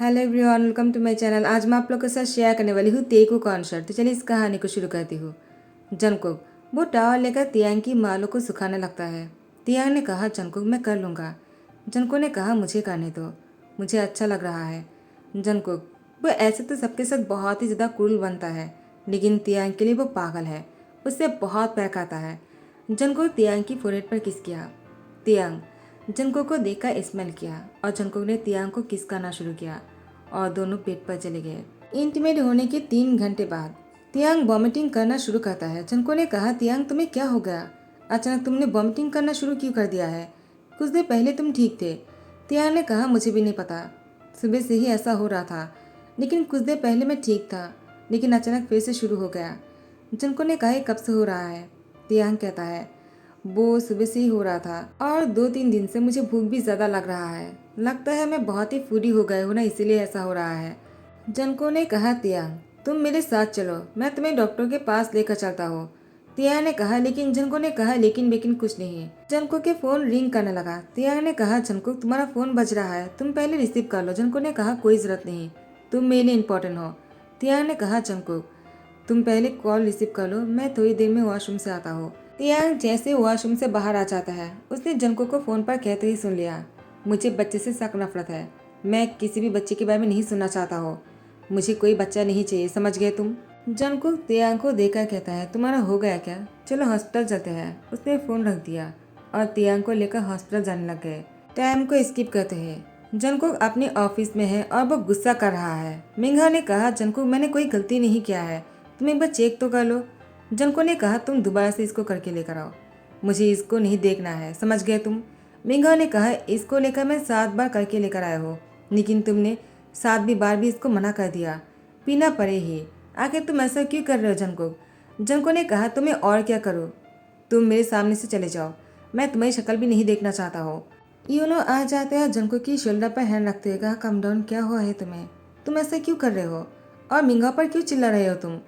Hello everyone, welcome to my channel. आज मैं आप लोग के साथ शेयर करने वाली हूँ तेकू कॉन्सर्ट। तो चलिए इस कहानी को शुरू करती हूँ। जंगकुक वो टावल लेकर तियांग की मालों को सुखाने लगता है। तियांग ने कहा, जंगकुक मैं कर लूँगा। जंगकुक ने कहा, मुझे करने दो, मुझे अच्छा लग रहा है। जंगकुक वो ऐसे तो सबके साथ बहुत ही ज़्यादा क्रूर बनता है, लेकिन तियांग के लिए वो पागल है, उससे बहुत प्यार करता है। जंगकुक तियांग की फोrehead पर किस किया। तियांग जंगकुक को देखकर स्माइल किया और जंगकुक ने तियांग को किस करना शुरू किया और दोनों पेट पर चले गए। इंटीमेट होने के 3 घंटे बाद तियांग वॉमिटिंग करना शुरू करता है। जंगकुक ने कहा, तियांग तुम्हें क्या हो गया, अचानक तुमने वॉमिटिंग करना शुरू क्यों कर दिया है? कुछ देर पहले तुम ठीक थे। तियांग ने कहा, मुझे भी नहीं पता, सुबह से ही ऐसा हो रहा था, लेकिन कुछ देर पहले मैं ठीक था, लेकिन अचानक फिर से शुरू हो गया। जंगकुक ने कहा, कब से हो रहा है? तियांग कहता है, वो सुबह से ही हो रहा था और 2-3 दिन से मुझे भूख भी ज़्यादा लग रहा है। लगता है मैं बहुत ही फूडी हो गए हूँ ना, इसीलिए ऐसा हो रहा है। जंको ने कहा, तियांग तुम मेरे साथ चलो, मैं तुम्हें डॉक्टर के पास लेकर चलता हूँ। तियांग ने कहा, लेकिन जंको ने कहा, लेकिन कुछ नहीं। जंको के फोन रिंग करने लगा। तियांग ने कहा, जंको तुम्हारा फोन बज रहा है, तुम पहले रिसीव कर लो। जंको ने कहा, कोई जरूरत नहीं, तुम मेरे लिए इम्पोर्टेंट हो। तियांग ने कहा, जंको तुम पहले कॉल रिसीव कर लो, मैं थोड़ी देर में वॉशरूम से आता हूँ। तियांग जैसे वॉशरूम से बाहर आ जाता है, उसने जंको को फोन पर कहते ही सुन लिया, मुझे बच्चे से सख्त नफरत है, मैं किसी भी बच्चे के बारे में नहीं सुनना चाहता हूँ, मुझे कोई बच्चा नहीं चाहिए, समझ गए तुम? जंको तियांग को देखकर कहता है, तुम्हारा हो गया क्या, चलो हॉस्पिटल चलते हैं। उसने फोन रख दिया और तियांग को लेकर हॉस्पिटल जाने लग गए। टाइम को स्किप करते हैं। जंको अपने ऑफिस में है और वो गुस्सा कर रहा है। मिंगा ने कहा, जंको मैंने कोई गलती नहीं किया है, तुम एक बार चेक तो कर लो। जंको ने कहा, तुम दोबारा से इसको करके लेकर आओ, मुझे इसको नहीं देखना है, समझ गए तुम? मिंगा ने कहा, इसको लेकर मैं 7 बार करके लेकर आया हूँ, लेकिन तुमने 7वीं बार भी इसको मना कर दिया, पीना पड़े ही, आखिर तुम ऐसा क्यों कर रहे हो? जंको ने कहा, तुम्हें और क्या करो, तुम मेरे सामने से चले जाओ, मैं तुम्हारी शक्ल भी नहीं देखना चाहता हो। यूनो आ जाते हैं, जंको की शोल्डर पर हैंड रखते हुए कहा, कम डाउन, क्या हुआ है तुम्हें, तुम ऐसा क्यों कर रहे हो और मिंगा पर क्यों चिल्ला रहे हो तुम?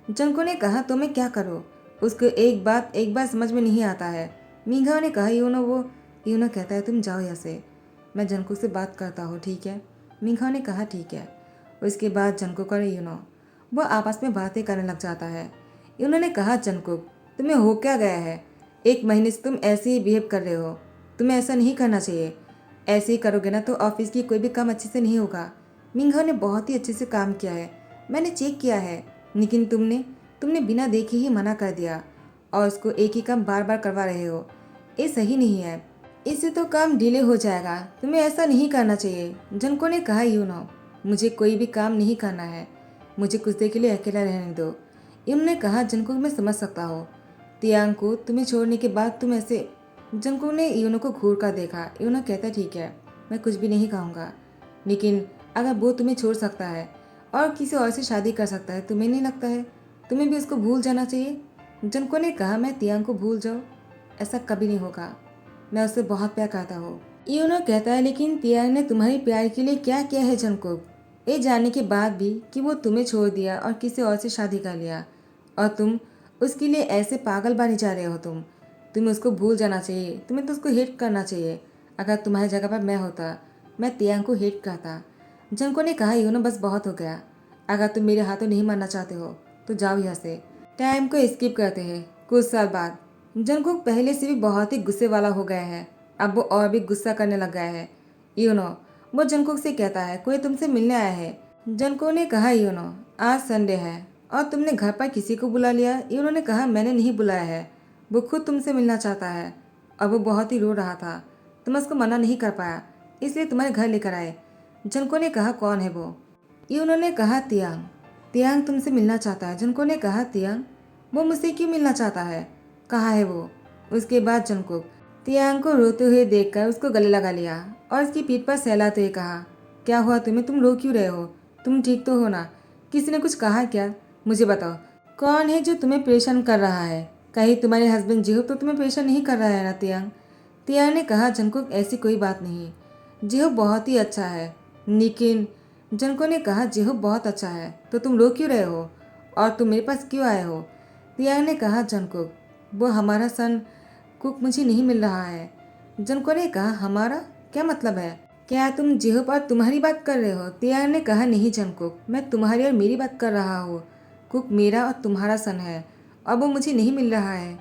जंको ने कहा, तो मैं क्या करूँ, उसको एक बार समझ में नहीं आता है। मिंगा ने कहा, यूनो कहता है, तुम जाओ यहाँ से, मैं जंको से बात करता हूँ, ठीक है? मिंगा ने कहा, ठीक है। उसके बाद जंको और यूनो वो आपस में बातें करने लग जाता है। यूनो ने कहा, जंको तुम्हें हो क्या गया है, 1 महीने से तुम ऐसे ही बिहेव कर रहे हो, तुम्हें ऐसा नहीं करना चाहिए, ऐसे ही करोगे ना तो ऑफिस की कोई भी काम अच्छे से नहीं होगा। मिंगा ने बहुत ही अच्छे से काम किया है, मैंने चेक किया है, लेकिन तुमने बिना देखे ही मना कर दिया और उसको एक ही काम बार बार करवा रहे हो, ये सही नहीं है, इससे तो काम डिले हो जाएगा, तुम्हें ऐसा नहीं करना चाहिए। जंको ने कहा, मुझे कोई भी काम नहीं करना है, मुझे कुछ देर के लिए अकेला रहने दो। इन्होंने कहा, जंको मैं समझ सकता हूँ, तियांग को तुम्हें छोड़ने के बाद तुम ऐसे। जंको ने यूनो को घूर कर देखा। यूनो कहता, ठीक है, मैं कुछ भी नहीं कहूँगा, लेकिन अगर वो तुम्हें छोड़ सकता है और किसी और से शादी कर सकता है, तुम्हें नहीं लगता है तुम्हें भी उसको भूल जाना चाहिए? जंको ने कहा, मैं तियांग को भूल जाऊँ, ऐसा कभी नहीं होगा, मैं उससे बहुत प्यार करता हूँ। यूनो कहता है, लेकिन तियांग ने तुम्हारे प्यार के लिए क्या किया है जंको, ये जानने के बाद भी कि वो तुम्हें छोड़ दिया और किसी और से शादी कर लिया, और तुम उसके लिए ऐसे पागल बने जा रहे हो। तुम्हें उसको भूल जाना चाहिए, तुम्हें तो उसको हेट करना चाहिए। अगर तुम्हारी जगह पर मैं होता, मैं तियांग को हेट करता। जंको ने कहा, यूनो बस बहुत हो गया, अगर तुम मेरे हाथों नहीं मानना चाहते हो तो जाओ यहाँ से। टाइम को स्किप करते हैं। कुछ साल बाद जंको पहले से भी बहुत ही गुस्से वाला हो गया है, अब वो और भी गुस्सा करने लग गया है। यूनो वो जंको से कहता है, कोई तुमसे मिलने आया है। जंको ने कहा, यूनो आज संडे है और तुमने घर पर किसी को बुला लिया। यूनो ने कहा, मैंने नहीं बुलाया है, वो खुद तुमसे मिलना चाहता है और वो बहुत ही रो रहा था, तुम उसको मना नहीं कर पाया, इसलिए तुम्हारे घर लेकर आए। जंको ने कहा, कौन है वो? यूनो ने कहा, तियांग। तियांग तुमसे मिलना चाहता है। जंको ने कहा, तियांग वो मुझसे क्यों मिलना चाहता है, कहाँ है वो? उसके बाद जंको तियांग को रोते हुए देखकर उसको गले लगा लिया और उसकी पीठ पर सहलाते हुए कहा, क्या हुआ तुम्हें, तुम रो क्यों रहे हो, तुम ठीक तो हो ना? किसी ने कुछ कहा क्या, मुझे बताओ, कौन है जो तुम्हें परेशान कर रहा है? कहीं तुम्हारे हस्बैंड जिहो तो तुम्हें परेशान नहीं कर रहा है ना? तियांग तियांग ने कहा, जंको ऐसी कोई बात नहीं, जिहो बहुत ही अच्छा है। लेकिन जंको ने कहा, जिहो बहुत अच्छा है तो तुम रो क्यों रहे हो और तुम मेरे पास क्यों आए हो? तियांग ने कहा, जंको वो हमारा सन कुक मुझे नहीं मिल रहा है। जंको ने कहा, हमारा क्या मतलब है, क्या तुम जिहोप और तुम्हारी बात कर रहे हो? तियांग ने कहा, नहीं जंगकुक, मैं तुम्हारी और मेरी बात कर रहा हूँ। कुक मेरा और तुम्हारा सन है और वो मुझे नहीं मिल रहा है।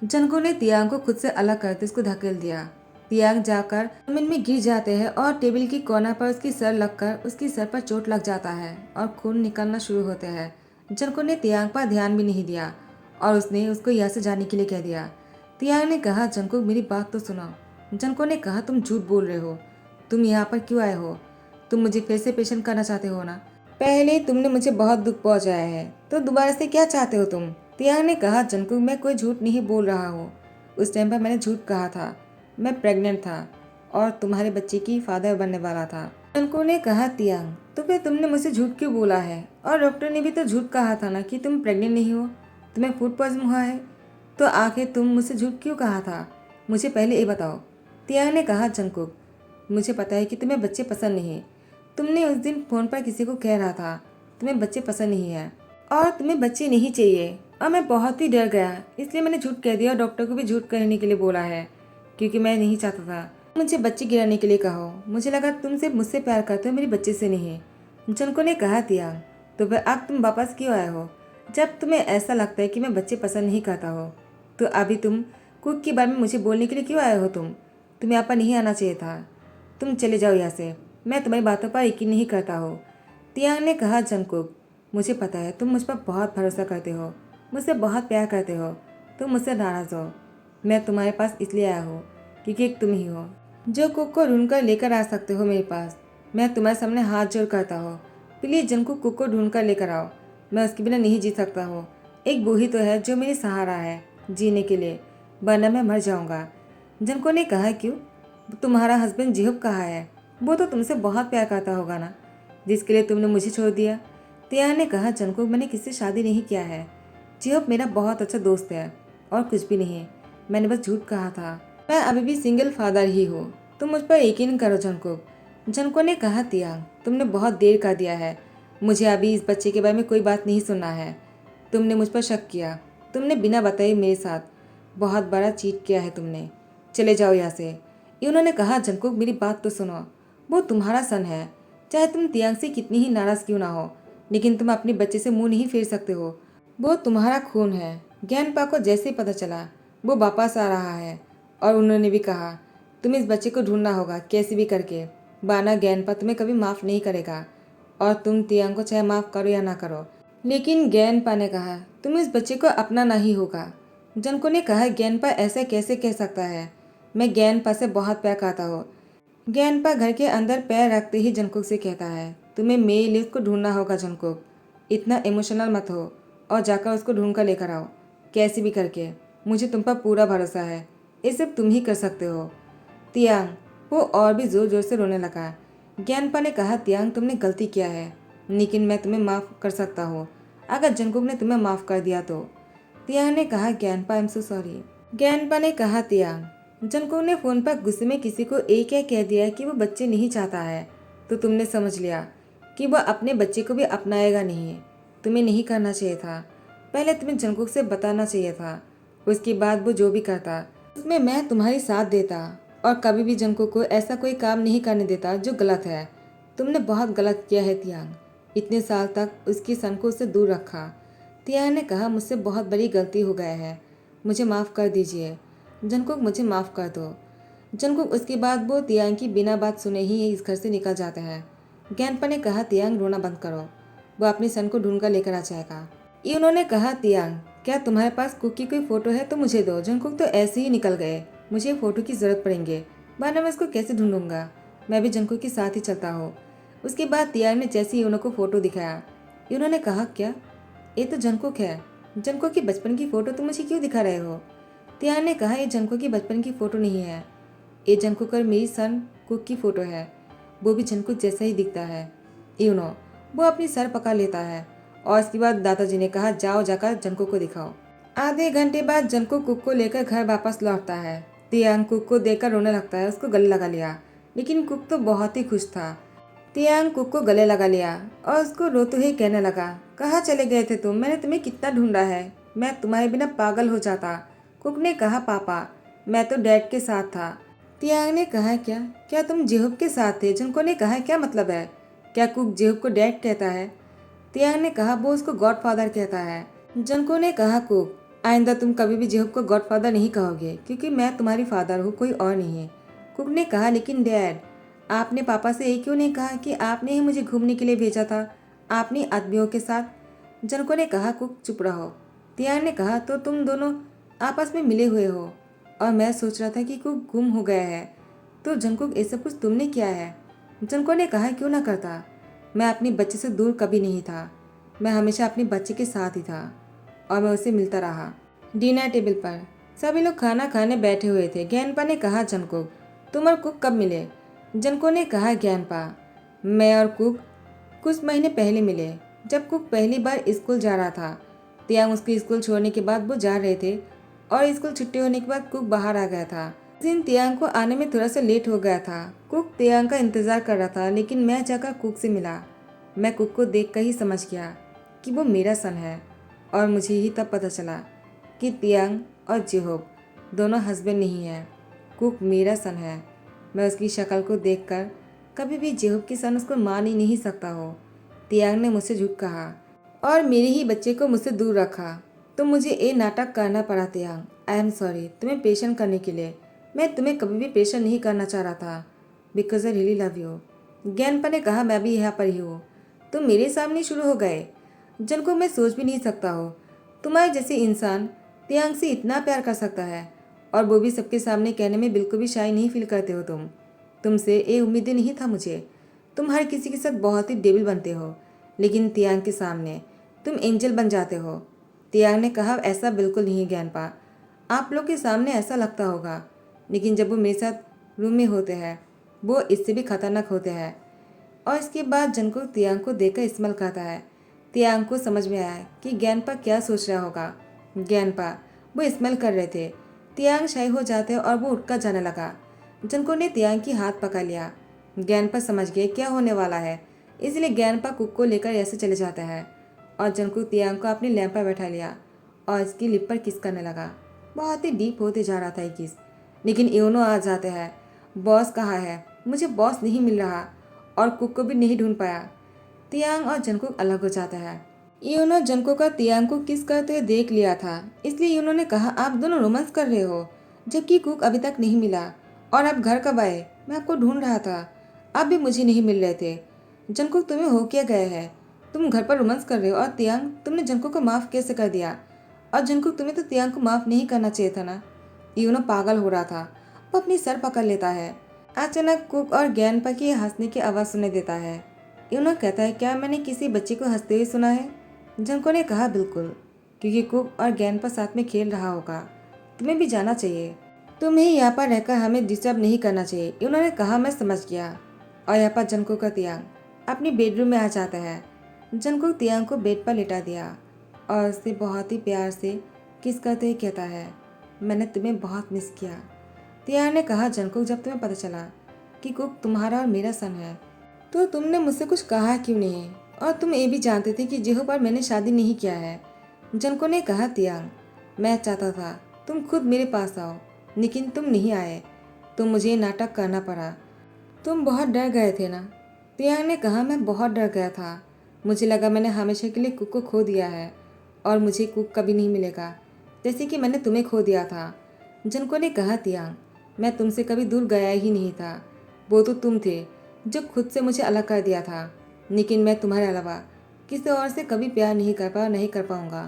जंगकुक ने तियांग को खुद से अलग करते उसको धकेल दिया। तियांग जाकर जमीन में गिर जाते हैं और टेबल की कोना पर उसकी सर लगकर उसकी सर पर चोट लग जाता है और खून निकलना शुरू होता है। जंगकुक ने तियांग पर ध्यान भी नहीं दिया और उसने उसको यहाँ से जाने के लिए कह दिया। तियांग ने कहा, जंगकुक मेरी बात तो सुनो। जंगकुक ने कहा, तुम झूठ बोल रहे हो। तुम यहाँ पर क्यों आए हो? तुम मुझे फिर से पेशेंट करना चाहते हो ना? पहले तुमने मुझे बहुत दुख पहुंचाया है, तो दोबारा से क्या चाहते हो तुम? तियांग ने कहा, जंगकुक मैं कोई झूठ नहीं बोल रहा हूँ। उस टाइम पर मैंने झूठ कहा था। मैं प्रेग्नेंट था और तुम्हारे बच्चे की फादर बनने वाला था। जंगकुक ने कहा, तियांग तो फिर तुमने मुझसे झूठ क्यों बोला है? और डॉक्टर ने भी तो झूठ कहा था ना कि तुम प्रेग्नेंट नहीं हो, तुम्हें फूड पॉइजन हुआ है। तो आखिर तुम मुझसे झूठ क्यों कहा था? मुझे पहले ये बताओ। तियांग ने कहा, जंगकुक मुझे पता है कि तुम्हें बच्चे पसंद नहीं। तुमने उस दिन फ़ोन पर किसी को कह रहा था तुम्हें बच्चे पसंद नहीं है और तुम्हें बच्चे नहीं चाहिए, और मैं बहुत ही डर गया, इसलिए मैंने झूठ कह दिया और डॉक्टर को भी झूठ कहने के लिए बोला है, क्योंकि मैं नहीं चाहता था मुझे बच्चे गिराने के लिए कहो। मुझे लगा तुम सिर्फ मुझसे प्यार करते हो, मेरे बच्चे से नहीं। जंको ने कहा, तियांग तो फिर अब तुम वापस क्यों आए हो? जब तुम्हें ऐसा लगता है कि मैं बच्चे पसंद नहीं करता हो, तो अभी तुम कुक के बारे में मुझे बोलने के लिए क्यों आए हो? तुम्हें यहाँ पर नहीं आना चाहिए था। तुम चले जाओ यहाँ से, मैं तुम्हारी बातों पर यकीन नहीं करता हो। तियांग ने कहा, जंगकुक मुझे पता है तुम मुझ पर बहुत भरोसा करते हो, मुझसे बहुत प्यार करते हो, तुम मुझसे नाराज़ हो। मैं तुम्हारे पास इसलिए आया हूँ क्योंकि एक तुम ही हो जो कुक को ढूंढ कर लेकर आ सकते हो मेरे पास। मैं तुम्हारे सामने हाथ जोड़ करता हो, प्लीज़ जंगकुक कुक को ढूंढ कर लेकर आओ। मैं उसके बिना नहीं जी सकता हूँ। एक वो ही तो है जो मेरी सहारा है जीने के लिए, वरना मैं मर जाऊँगा। जंको ने कहा, क्यों? तुम्हारा हस्बैंड जिहुब कहाँ है? वो तो तुमसे बहुत प्यार करता होगा ना, जिसके लिए तुमने मुझे छोड़ दिया। तियांग ने कहा, जंकुक मैंने किससे शादी नहीं किया है। जिहुब मेरा बहुत अच्छा दोस्त है और कुछ भी नहीं, मैंने बस झूठ कहा था। मैं अभी भी सिंगल फादर ही हूँ, तुम मुझ पर यकीन करो जंकुक। जंको ने कहा, तियांग तुमने बहुत देर कर दिया है, मुझे अभी इस बच्चे के बारे में कोई बात नहीं सुनना है। तुमने मुझ पर शक किया, तुमने बिना बताए मेरे साथ बहुत बड़ा चीट किया है तुमने। चले जाओ यहाँ से। उन्होंने कहा, जंकुक मेरी बात तो सुनो, वो तुम्हारा सन है, चाहे तुम तियांग से कितनी ही नाराज़ क्यों ना हो, लेकिन तुम अपने बच्चे से मुंह नहीं फेर सकते हो। वो तुम्हारा खून है। ज्ञानपा को जैसे ही पता चला वो वापस आ रहा है और उन्होंने भी कहा तुम्हें इस बच्चे को ढूंढना होगा कैसे भी करके, वरना ज्ञानपा तुम्हें कभी माफ़ नहीं करेगा। और तुम तियांग को चाहे माफ़ करो या ना करो, लेकिन ज्ञानपा ने कहा तुम्हें इस बच्चे को अपनाना ही होगा। जनको ने कहा, ज्ञानपा ऐसा कैसे कह सकता है? मैं ज्ञानपा से बहुत प्यार करता हूँ। ज्ञानपा घर के अंदर पैर रखते ही जंकुक से कहता है, तुम्हें मेरे लिए उसको ढूंढना होगा जंकुक, इतना इमोशनल मत हो और जाकर उसको ढूंढ कर लेकर आओ कैसे भी करके। मुझे तुम पर पूरा भरोसा है, ये सिर्फ तुम ही कर सकते हो। तियांग, वो और भी जोर जोर से रोने लगा। ज्ञानपा ने कहा, तियांग तुमने गलती किया है, लेकिन मैं तुम्हें माफ़ कर सकता हूँ अगर जंकुक ने तुम्हें माफ़ कर दिया तो। तियांग ने कहा, ज्ञानपा आई एम सो सॉरी। ज्ञानपा ने कहा, तियांग जंकुक ने फ़ोन पर गुस्से में किसी को एक क्या कह दिया कि वो बच्चे नहीं चाहता है, तो तुमने समझ लिया कि वह अपने बच्चे को भी अपनाएगा नहीं। तुम्हें नहीं करना चाहिए था, पहले तुम्हें जंकुक से बताना चाहिए था, उसके बाद वो जो भी करता उसमें मैं तुम्हारी साथ देता और कभी भी जंकुक को ऐसा कोई काम नहीं करने देता जो गलत है। तुमने बहुत गलत किया है तियांग, इतने साल तक उसकी सन को उससे दूर रखा। तियांग ने कहा, मुझसे बहुत बड़ी गलती हो गया है, मुझे माफ़ कर दीजिए। जंकुक मुझे माफ़ कर दो। जंकुक उसके बाद वो तियांग की बिना बात सुने ही इस घर से निकल जाता है। ज्ञानपा ने कहा, तियांग रोना बंद करो, वो अपनी सन को ढूंढ कर लेकर आ जाएगा। ये उन्होंने कहा, तियांग क्या तुम्हारे पास कुक की कोई फ़ोटो है तो मुझे दो। जंकुक तो ऐसे ही निकल गए, मुझे फ़ोटो की ज़रूरत पड़ेंगे, वरना मैं इसको कैसे ढूंढूंगा। मैं भी जंकुक के साथ ही चलता हूँ। उसके बाद तियांग ने जैसे ही उन्होंने को फ़ोटो दिखाया, उन्होंने कहा, क्या ये तो जंकुक है। जंकुक की बचपन की फ़ोटो तुम मुझे क्यों दिखा रहे हो? तियांग ने कहा, ये जंकुक की बचपन की फ़ोटो नहीं है, ये जंकुक और मेरी सन कुक की फ़ोटो है, वो भी जंकुक जैसा ही दिखता है। यूनो वो अपनी सर पकड़ लेता है और इसके बाद दादाजी ने कहा, जाओ जाकर जंकुक को दिखाओ। आधे घंटे बाद जंकुक कुक को लेकर घर वापस लौटता है। तियांग कुक को देखकर रोने लगता है, उसको गले लगा लिया, लेकिन कुक तो बहुत ही खुश था। तियांग कुक को गले लगा लिया और उसको रोते हुए कहने लगा, कहाँ चले गए थे तुम? मैंने तुम्हें कितना ढूंढा है, मैं तुम्हारे बिना पागल हो जाता। कुक ने कहा, पापा मैं तो डैड के साथ था। तियांग ने कहा क्या क्या तुम जेहूब के साथ थे? जनको ने कहा क्या मतलब है? क्या कुक जेहूब को डैड कहता है? तियांग ने कहा वो उसको गॉडफादर कहता है। जनको ने कहा कुक आइंदा तुम कभी भी जेहूब को गॉडफादर नहीं कहोगे क्योंकि मैं तुम्हारी फादर हूँ, कोई और नहीं है। कुक ने कहा लेकिन डैड आपने पापा से ये क्यों नहीं कहा कि आपने ही मुझे घूमने के लिए भेजा था अपनी आदमियों के साथ? जनको ने कहा कुक चुप रहो। तियांग ने कहा तो तुम दोनों आपस में मिले हुए हो और मैं सोच रहा था कि कुक गुम हो गया है, तो जंकुक ये सब कुछ तुमने किया है? जंको ने कहा क्यों ना करता, मैं अपनी बच्चे से दूर कभी नहीं था, मैं हमेशा अपने बच्चे के साथ ही था और मैं उससे मिलता रहा। डिनर टेबल पर सभी लोग खाना खाने बैठे हुए थे। ज्ञानपा ने कहा जंकुक तुम और कुक कब मिले? जंको ने कहा ज्ञानपा मैं और कुक कुछ महीने पहले मिले, जब कुक पहली बार स्कूल जा रहा था। तियांग उसके स्कूल छोड़ने के बाद वो जा रहे थे और स्कूल छुट्टी होने के बाद कुक बाहर आ गया था। उस दिन तियांग को आने में थोड़ा सा लेट हो गया था। कुक तियांग का इंतजार कर रहा था, लेकिन मैं जाकर कुक से मिला। मैं कुक को देख कर ही समझ गया कि वो मेरा सन है और मुझे ही तब पता चला कि तियांग और जेहोब दोनों हस्बैंड नहीं है, कुक मेरा सन है। मैं उसकी शक्ल को देखकर कभी भी जेहोब की सन उसको मान ही नहीं सकता हो। तियांग ने मुझसे झूठ कहा और मेरे ही बच्चे को मुझसे दूर रखा, तो मुझे ये नाटक करना पड़ा। तियांग आई एम सॉरी तुम्हें पेशेंट करने के लिए। मैं तुम्हें कभी भी पेशेंट नहीं करना चाह रहा था, because I really love you. Gyanpa ने कहा मैं भी यहाँ पर ही हूँ, तुम मेरे सामने शुरू हो गए। जिनको मैं सोच भी नहीं सकता हो तुम्हारे जैसे इंसान तियांग से इतना प्यार कर सकता है, और वो भी सबके सामने कहने में बिल्कुल भी शाय नहीं फील करते हो। तुमसे ये उम्मीद ही नहीं था मुझे। तुम हर किसी के साथ बहुत ही डेविल बनते हो, लेकिन तियांग के सामने तुम एंजल बन जाते हो। तियांग ने कहा ऐसा बिल्कुल नहीं ज्ञानपा, आप लोग के सामने ऐसा लगता होगा, लेकिन जब वो मेरे साथ रूम में होते हैं वो इससे भी खतरनाक होते हैं। और इसके बाद जनको तियांग को देखकर स्मेल करता है। तियांग को समझ में आया कि ज्ञानपा क्या सोच रहा होगा। ज्ञानपा वो स्मेल कर रहे थे। तियांग शाय हो जाते और वो उठकर जाने लगा। जनको ने तियांग की हाथ पकड़ लिया। ज्ञानपा समझ गए क्या होने वाला है, इसलिए ज्ञानपा कुक को लेकर ऐसे चले जाता है और जनको तियांग को अपनी लैंप पर बैठा लिया और इसकी लिप पर किस करने लगा। बहुत ही डीप होते जा रहा था ये किस, लेकिन यूनो आ जाते हैं। बॉस कहाँ है? मुझे बॉस नहीं मिल रहा और कुक को भी नहीं ढूंढ पाया। तियांग और जंकुक अलग हो जाता है। यूनो जंको का तियांग को किस करते हुए देख लिया था, इसलिए यूनो ने कहा आप दोनों रोमांस कर रहे हो, जबकि कुक अभी तक नहीं मिला। और आप घर कब आए? मैं आपको ढूंढ रहा था, आप भी मुझे नहीं मिल रहे थे। जंकुक तुम्हें हो क्या गया है? तुम घर पर रोमांस कर रहे हो और तियांग तुमने जंकुक को माफ़ कैसे कर दिया? और जंकुक तुम्हें तो तियांग को माफ़ नहीं करना चाहिए था ना। यूनो पागल हो रहा था, वो अपनी सर पकड़ लेता है। अचानक कुक और ज्ञानपा की हंसने की आवाज़ सुनाई देता है। यूनो कहता है क्या मैंने किसी बच्चे को हंसते हुए सुना है? जंको ने कहा बिल्कुल, क्योंकि कुक और ज्ञानपा साथ में खेल रहा होगा। तुम्हें भी जाना चाहिए, तुम्हें यहाँ पर रहकर हमें डिस्टर्ब नहीं करना चाहिए। उन्होंने कहा मैं समझ गया। और यहाँ पर जंको का तियांग अपनी बेडरूम में आ जाता है। जंको तियांग को बेड पर लेटा दिया और उससे बहुत ही प्यार से किस करते हुए कहता है मैंने तुम्हें बहुत मिस किया। तियांग ने कहा जंको जब तुम्हें पता चला कि कुक तुम्हारा और मेरा सन है, तो तुमने मुझसे कुछ कहा क्यों नहीं? और तुम ये भी जानते थे कि जेहो पर मैंने शादी नहीं किया है। जंको ने कहा तियांग मैं चाहता था तुम खुद मेरे पास आओ, लेकिन तुम नहीं आए, तो मुझे नाटक करना पड़ा। तुम बहुत डर गए थे ना? तियांग ने कहा मैं बहुत डर गया था, मुझे लगा मैंने हमेशा के लिए कुक को खो दिया है और मुझे कुक कभी नहीं मिलेगा, जैसे कि मैंने तुम्हें खो दिया था। जंको ने कहा तियांग मैं तुमसे कभी दूर गया ही नहीं था, वो तो तुम थे जो खुद से मुझे अलग कर दिया था। लेकिन मैं तुम्हारे अलावा किसी और से कभी प्यार नहीं कर पाया और नहीं कर पाऊँगा,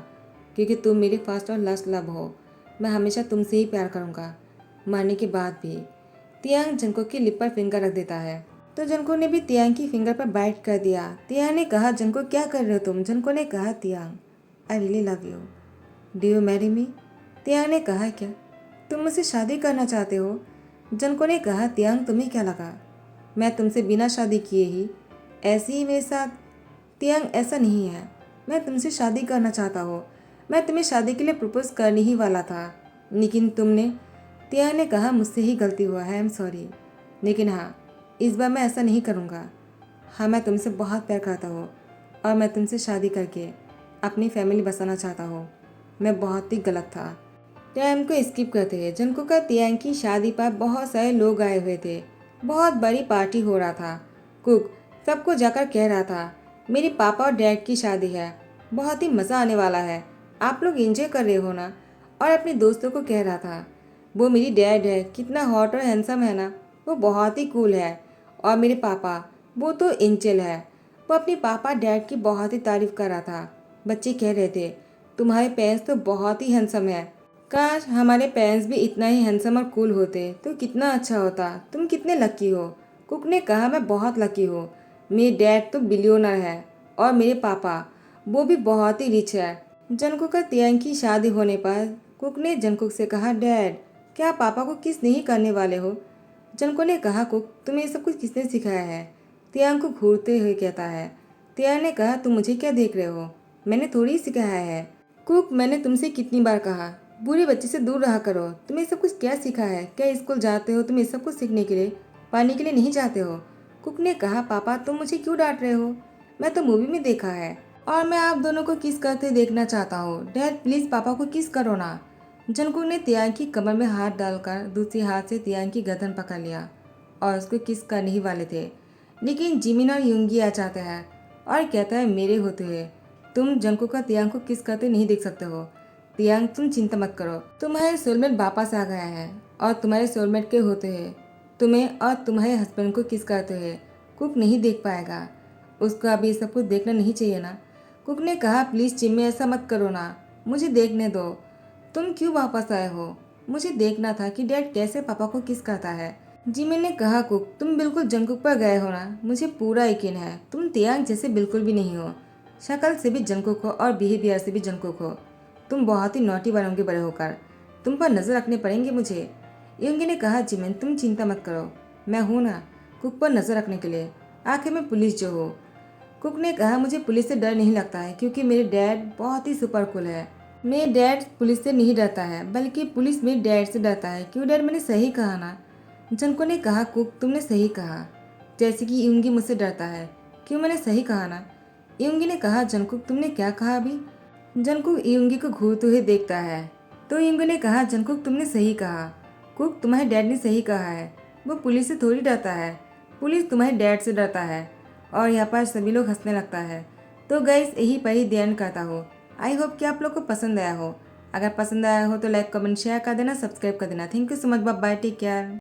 क्योंकि तुम मेरी फर्स्ट और लास्ट लव हो। मैं हमेशा तुमसे ही प्यार करूँगा, मरने के बाद भी। तियांग जंको की लिप पर फिंगर रख देता है, तो जंको ने भी तियांग की फिंगर पर बाइट कर दिया। तियांग ने कहा जंको क्या कर रहे हो तुम? जंको ने कहा Tiang I really love you, do you marry me? Tiang ने कहा क्या तुम मुझसे शादी करना चाहते हो? जंको ने कहा तियांग तुम्हें क्या लगा मैं तुमसे बिना शादी किए ही ऐसे ही मेरे साथ? तियांग ऐसा नहीं है, मैं तुमसे शादी करना चाहता हूँ, मैं तुम्हें शादी के लिए प्रपोज करने ही वाला था, लेकिन तुमने। तियांग ने कहा मुझसे ही गलती हुआ है, आई एम सॉरी, लेकिन हाँ इस बार मैं ऐसा नहीं करूँगा। हाँ मैं तुमसे बहुत प्यार करता हूँ और मैं तुमसे शादी करके अपनी फैमिली बसाना चाहता हूँ। मैं बहुत ही गलत था, टाइम को स्किप करते हैं। जंगकुक का तियांग की शादी पर बहुत सारे लोग आए हुए थे। बहुत बड़ी पार्टी हो रहा था। कुक सबको जाकर कह रहा था, मेरे पापा और डैड की शादी है, बहुत ही मज़ा आने वाला है, आप लोग एंजॉय कर रहे हो ना। और अपने दोस्तों को कह रहा था, वो मेरी डैड है, कितना हॉट और हैंडसम है ना, वो बहुत ही कूल है। और मेरे पापा, वो तो एंजल है। वो अपने पापा डैड की बहुत ही तारीफ कर रहा था। बच्चे कह रहे थे, तुम्हारे पेरेंट्स तो बहुत ही हैंडसम है, काश हमारे पेरेंट्स भी इतना ही हैंडसम और कूल होते तो कितना अच्छा होता, तुम कितने लकी हो। कुक ने कहा, मैं बहुत लकी हूँ, मेरे डैड तो बिलियनर है और मेरे पापा वो भी बहुत ही रिच है। जंगकुक का तियांग की शादी होने पर कुक ने जंगकुक से कहा, डैड क्या आप पापा को किस नहीं करने वाले हो। जंगकुक ने कहा, कुक तुम्हें ये सब कुछ किसने सिखाया है। तियांग को घूरते हुए कहता है। तियांग ने कहा, तुम मुझे क्या देख रहे हो, मैंने थोड़ी सिखाया है। कुक मैंने तुमसे कितनी बार कहा, बुरे बच्चे से दूर रहा करो, तुम्हें सब कुछ क्या सीखा है, क्या स्कूल जाते हो तुम ये सब कुछ सीखने के लिए, पढ़ने के लिए नहीं जाते हो। कुक ने कहा, पापा तुम मुझे क्यों डांट रहे हो, मैं तो मूवी में देखा है और मैं आप दोनों को किस करते देखना चाहता हूँ। डैड प्लीज पापा को किस करो ना। जंगकुक ने तियांग की कमर में हाथ डालकर दूसरे हाथ से तियांग की गर्दन पकड़ लिया और उसको किस करने ही वाले थे, लेकिन जिमिन और युंगी आ जाता है और कहता है, मेरे होते हुए तुम जंगकुक का तियांग को किस करते नहीं देख सकते हो। तियांग तुम चिंता मत करो, तुम्हारे सोलमेट वापस आ गया है और तुम्हारे सोलमेट के होते हुए तुम्हें और तुम्हारे हस्बैंड को किस करते हुए कुक नहीं देख पाएगा। उसको अभी ये सब कुछ देखना नहीं चाहिए ना। कुक ने कहा, प्लीज़ जिम्मी ऐसा मत करो ना, मुझे देखने दो, तुम क्यों वापस आए हो, मुझे देखना था कि डैड कैसे पापा को किस करता है। जिमी ने कहा, कुक तुम बिल्कुल जंगकुक पर गए हो ना, मुझे पूरा यकीन है तुम तियांग जैसे बिल्कुल भी नहीं हो, शक्ल से भी जंगकुक हो और बिहेवियर से भी जंगकुक हो, तुम बहुत ही नॉटी बनोगे बड़े होकर, तुम पर नजर रखने पड़ेंगे मुझे। योंगी ने कहा, जिमिन तुम चिंता मत करो, मैं हूँ ना कुक पर नजर रखने के लिए, आखिर में पुलिस जो हो। कुक ने कहा, मुझे पुलिस से डर नहीं लगता है क्योंकि मेरे डैड बहुत ही सुपर कूल है। मेरे डैड पुलिस से नहीं डरता है बल्कि पुलिस मेरे डैड से डरता है। क्यों डैड, मैंने सही कहा ना। जंको ने कहा, कुक तुमने सही कहा, जैसे कि युंगी मुझसे डरता है। क्यों, मैंने सही कहा ना। युंगी ने कहा, जंकुक तुमने क्या कहा अभी। जंकुक युंगी को घूरते हुए देखता है तो युंगी ने कहा, जंकुक तुमने सही कहा, कुक तुम्हारे डैड ने सही कहा है, वो पुलिस से थोड़ी डरता है, पुलिस तुम्हारे डैड से डरता है। और यहाँ पर सभी लोग हंसने लगता है। तो गाइस यही पर ही ध्यान करता हो। आई होप कि आप लोग को पसंद आया हो। अगर पसंद आया हो तो लाइक कमेंट शेयर कर देना, सब्सक्राइब कर देना। Thank you so much, bye bye, take care.